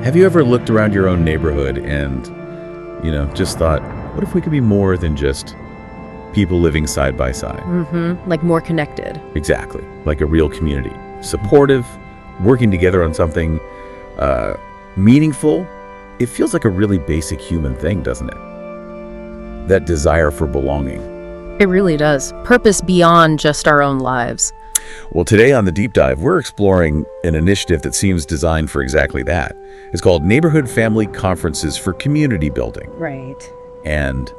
Have you ever looked around your own neighborhood and, just thought, what if we could be more than just people living side by side? Like more connected. Exactly. Like a real community. Supportive, working together on something meaningful. It feels like a really basic human thing, doesn't it? That desire for belonging. It really does. Purpose beyond just our own lives. Well, today on The Deep Dive, we're exploring an initiative that seems designed for exactly that. It's called Neighborhood Family Conferences for Community Building. Right. And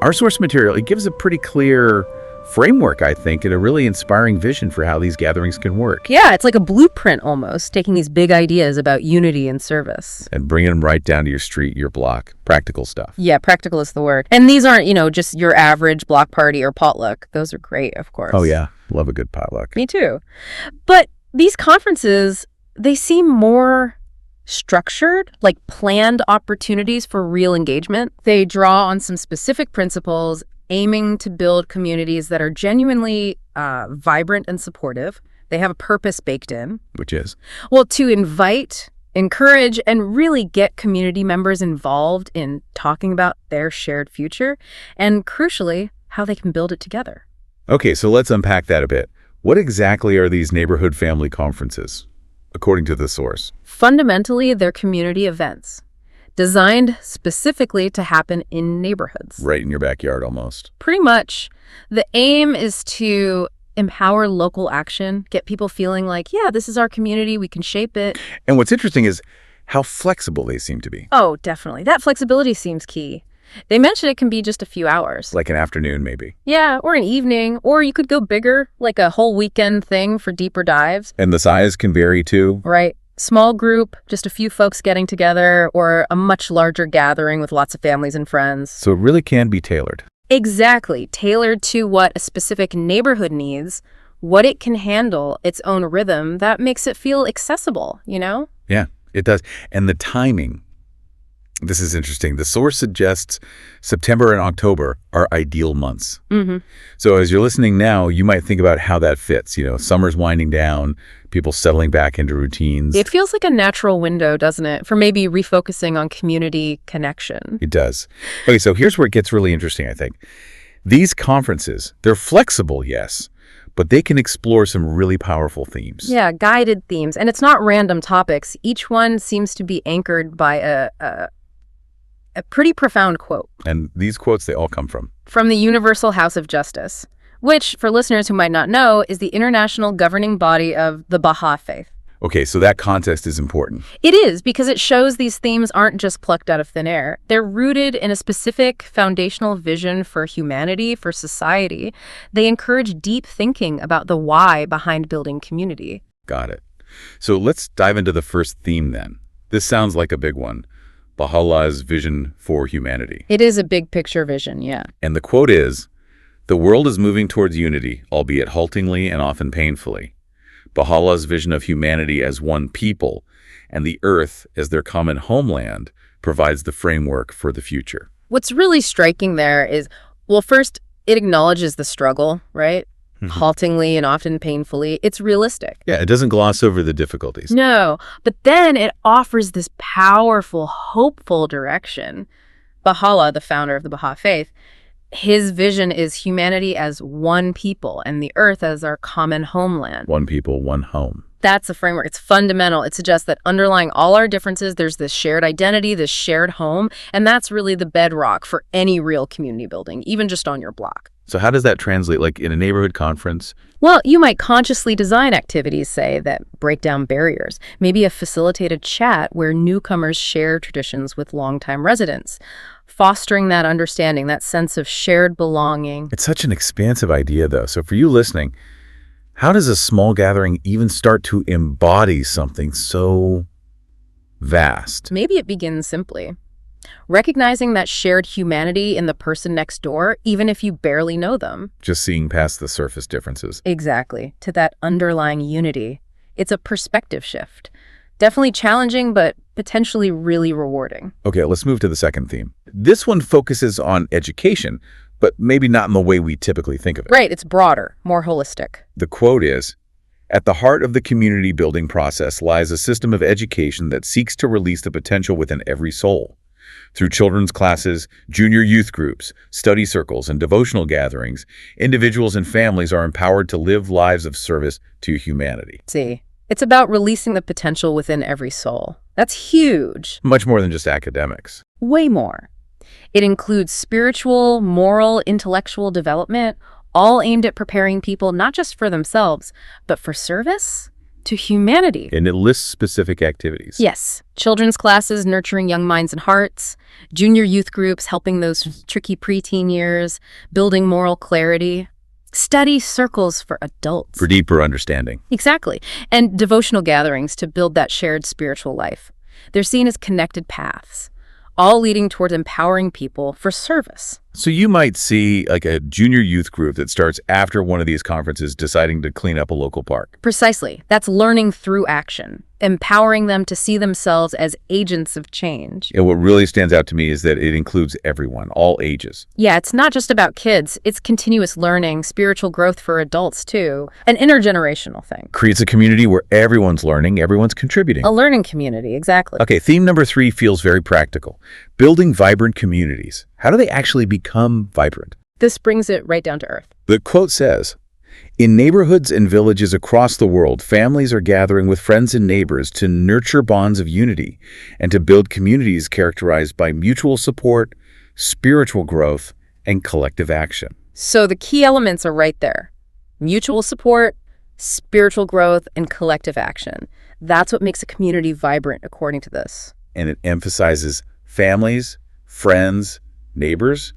our source material, it gives a pretty clear framework, I think, and a really inspiring vision for how these gatherings can work. Yeah, it's like a blueprint almost, taking these big ideas about unity and service. And bringing them right down to your street, your block. Practical stuff. Yeah, practical is the word. And these aren't, just your average block party or potluck. Those are great, of course. Oh, yeah. Love a good potluck. Me too. But these conferences, they seem more structured, like planned opportunities for real engagement. They draw on some specific principles, aiming to build communities that are genuinely vibrant and supportive. They have a purpose baked in. Which is? Well, to invite, encourage, and really get community members involved in talking about their shared future, and crucially, how they can build it together. Okay, so let's unpack that a bit. What exactly are these neighborhood family conferences, according to the source? Fundamentally, they're community events designed specifically to happen in neighborhoods. Right in your backyard, almost. Pretty much. The aim is to empower local action, get people feeling like, yeah, this is our community, we can shape it. And what's interesting is how flexible they seem to be. Oh, definitely. That flexibility seems key. They mention it can be just a few hours. Like an afternoon, maybe. Yeah, or an evening, or you could go bigger, like a whole weekend thing for deeper dives. And the size can vary too. Right. Small group, just a few folks getting together, or a much larger gathering with lots of families and friends. So it really can be tailored. Exactly. Tailored to what a specific neighborhood needs, what it can handle, its own rhythm, that makes it feel accessible, Yeah, it does. And the timing. This is interesting. The source suggests September and October are ideal months. So as you're listening now, you might think about how that fits. Summer's winding down, people settling back into routines. It feels like a natural window, doesn't it, for maybe refocusing on community connection. It does. Okay, so here's where it gets really interesting, I think. These conferences, they're flexible, yes, but they can explore some really powerful themes. Yeah, guided themes. And it's not random topics. Each one seems to be anchored by a pretty profound quote. And these quotes, they all come from the Universal House of Justice, which, for listeners who might not know, is the international governing body of the Baha'i faith. Okay, so that context is important. It is, because it shows these themes aren't just plucked out of thin air. They're rooted in a specific foundational vision for humanity, for society. They encourage deep thinking about the why behind building community. Got it. So let's dive into the first theme then. This sounds like a big one. Bahá'u'llah's vision for humanity. It is a big picture vision, yeah. And the quote is, "The world is moving towards unity, albeit haltingly and often painfully. Bahá'u'llah's vision of humanity as one people and the earth as their common homeland provides the framework for the future." What's really striking there is, well, first, it acknowledges the struggle, right? Haltingly and often painfully. It's realistic. Yeah, it doesn't gloss over the difficulties. No, but then it offers this powerful, hopeful direction. Baha'u'lláh, the founder of the Baha'i faith, his vision is humanity as one people and the earth as our common homeland. One people, one home. That's the framework. It's fundamental. It suggests that underlying all our differences, there's this shared identity, this shared home, and that's really the bedrock for any real community building, even just on your block. So how does that translate, like in a neighborhood conference? Well, you might consciously design activities, say, that break down barriers. Maybe a facilitated chat where newcomers share traditions with longtime residents, fostering that understanding, that sense of shared belonging. It's such an expansive idea, though. So for you listening, how does a small gathering even start to embody something so vast? Maybe it begins simply. Recognizing that shared humanity in the person next door, even if you barely know them. Just seeing past the surface differences. Exactly. To that underlying unity. It's a perspective shift. Definitely challenging, but potentially really rewarding. Okay, let's move to the second theme. This one focuses on education, but maybe not in the way we typically think of it. Right, it's broader, more holistic. The quote is, At the heart of the community building process lies a system of education that seeks to release the potential within every soul. Through children's classes, junior youth groups, study circles, and devotional gatherings, individuals and families are empowered to live lives of service to humanity. See, it's about releasing the potential within every soul. That's huge. Much more than just academics. Way more. It includes spiritual, moral, intellectual development, all aimed at preparing people not just for themselves, but for service to humanity. And it lists specific activities. Yes. Children's classes nurturing young minds and hearts, junior youth groups helping those tricky preteen years, building moral clarity, study circles for adults. For deeper understanding. Exactly. And devotional gatherings to build that shared spiritual life. They're seen as connected paths, all leading toward empowering people for service. So you might see like a junior youth group that starts after one of these conferences deciding to clean up a local park. Precisely. That's learning through action, empowering them to see themselves as agents of change. And what really stands out to me is that it includes everyone, all ages. Yeah, it's not just about kids. It's continuous learning, spiritual growth for adults too, an intergenerational thing. Creates a community where everyone's learning, everyone's contributing. A learning community, exactly. Okay, theme number 3 feels very practical. Building vibrant communities. How do they actually become vibrant? This brings it right down to earth. The quote says, "In neighborhoods and villages across the world, families are gathering with friends and neighbors to nurture bonds of unity and to build communities characterized by mutual support, spiritual growth, and collective action." So the key elements are right there. Mutual support, spiritual growth, and collective action. That's what makes a community vibrant, according to this. And it emphasizes families, friends, neighbors,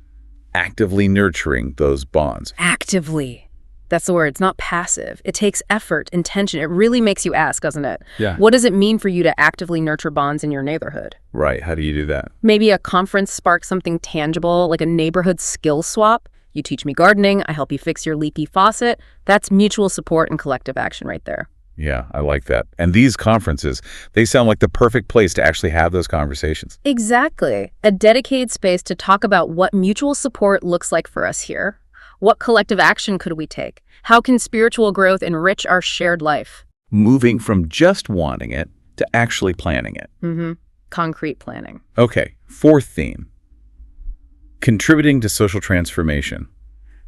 actively nurturing those bonds. Actively. That's the word. It's not passive. It takes effort, intention. It really makes you ask, doesn't it? Yeah. What does it mean for you to actively nurture bonds in your neighborhood? Right. How do you do that? Maybe a conference sparks something tangible, like a neighborhood skill swap. You teach me gardening, I help you fix your leaky faucet. That's mutual support and collective action right there. Yeah, I like that. And these conferences, they sound like the perfect place to actually have those conversations. Exactly. A dedicated space to talk about what mutual support looks like for us here. What collective action could we take? How can spiritual growth enrich our shared life? Moving from just wanting it to actually planning it. Concrete planning. Okay, 4th theme. Contributing to social transformation.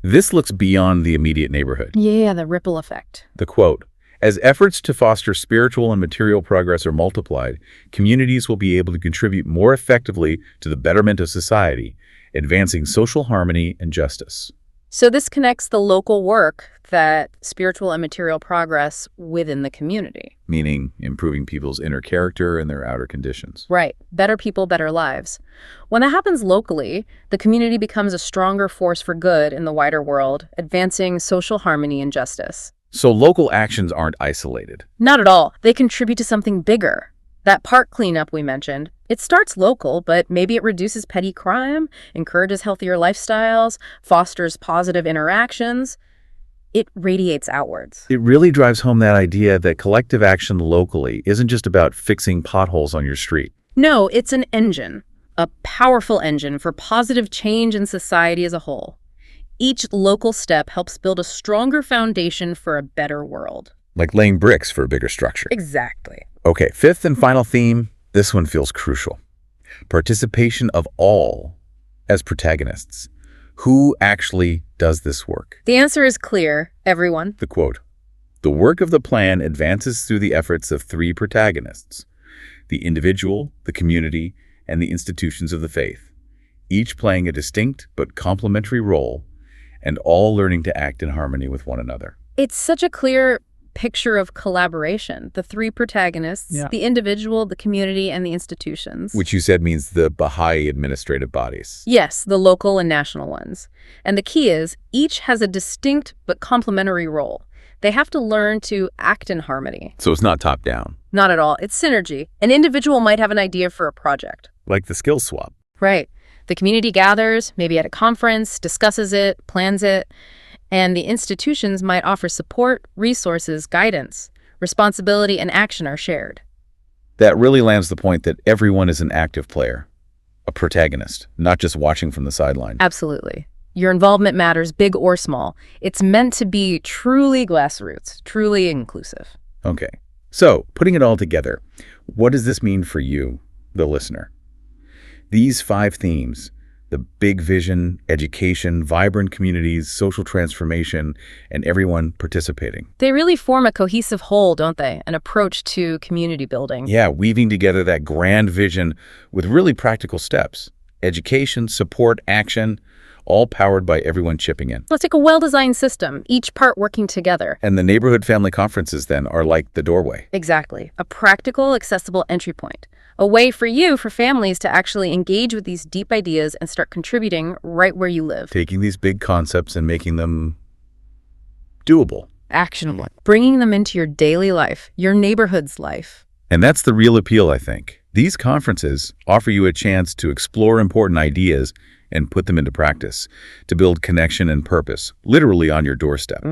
This looks beyond the immediate neighborhood. Yeah, the ripple effect. The quote, "As efforts to foster spiritual and material progress are multiplied, communities will be able to contribute more effectively to the betterment of society, advancing social harmony and justice." So this connects the local work, that spiritual and material progress within the community. Meaning improving people's inner character and their outer conditions. Right. Better people, better lives. When that happens locally, the community becomes a stronger force for good in the wider world, advancing social harmony and justice. So local actions aren't isolated. Not at all. They contribute to something bigger. That park cleanup we mentioned, it starts local, but maybe it reduces petty crime, encourages healthier lifestyles, fosters positive interactions. It radiates outwards. It really drives home that idea that collective action locally isn't just about fixing potholes on your street. No, it's an engine, a powerful engine for positive change in society as a whole. Each local step helps build a stronger foundation for a better world. Like laying bricks for a bigger structure. Exactly. Okay, 5th and final theme. This one feels crucial. Participation of all as protagonists. Who actually does this work? The answer is clear, everyone. The quote, "The work of the plan advances through the efforts of 3 protagonists, the individual, the community, and the institutions of the faith, each playing a distinct but complementary role, and all learning to act in harmony with one another." It's such a clear picture of collaboration. The 3 protagonists, the individual, the community, and the institutions. Which you said means the Baha'i administrative bodies. Yes, the local and national ones. And the key is, each has a distinct but complementary role. They have to learn to act in harmony. So it's not top-down. Not at all. It's synergy. An individual might have an idea for a project. Like the skill swap. Right. The community gathers, maybe at a conference, discusses it, plans it, and the institutions might offer support, resources, guidance. Responsibility and action are shared. That really lands the point that everyone is an active player, a protagonist, not just watching from the sideline. Absolutely. Your involvement matters, big or small. It's meant to be truly grassroots, truly inclusive. Okay. So, putting it all together, what does this mean for you, the listener? These 5 themes, the big vision, education, vibrant communities, social transformation, and everyone participating. They really form a cohesive whole, don't they? An approach to community building. Yeah, weaving together that grand vision with really practical steps. Education, support, action, all powered by everyone chipping in. Let's take a well-designed system, each part working together. And the neighborhood family conferences then are like the doorway. Exactly. A practical, accessible entry point. A way for you, for families, to actually engage with these deep ideas and start contributing right where you live. Taking these big concepts and making them doable. Actionable. Bringing them into your daily life, your neighborhood's life. And that's the real appeal, I think. These conferences offer you a chance to explore important ideas and put them into practice, to build connection and purpose, literally on your doorstep.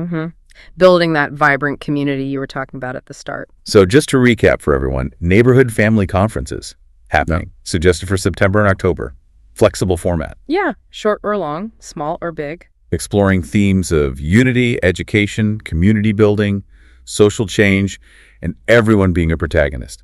Building that vibrant community you were talking about at the start. So just to recap for everyone, neighborhood family conferences happening, suggested for September and October. Flexible format. Yeah, short or long, small or big. Exploring themes of unity, education, community building, social change, and everyone being a protagonist,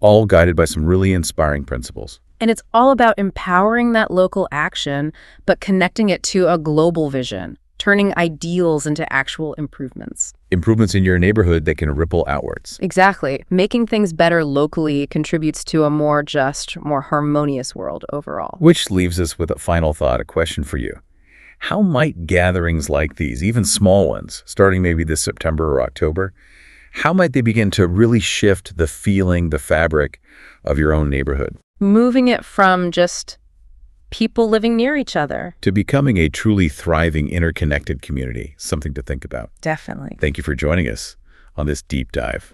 all guided by some really inspiring principles. And it's all about empowering that local action, but connecting it to a global vision, turning ideals into actual improvements. Improvements in your neighborhood that can ripple outwards. Exactly. Making things better locally contributes to a more just, more harmonious world overall. Which leaves us with a final thought, a question for you. How might gatherings like these, even small ones, starting maybe this September or October, how might they begin to really shift the feeling, the fabric of your own neighborhood? Moving it from just people living near each other to becoming a truly thriving, interconnected community. Something to think about. Definitely. Thank you for joining us on this deep dive.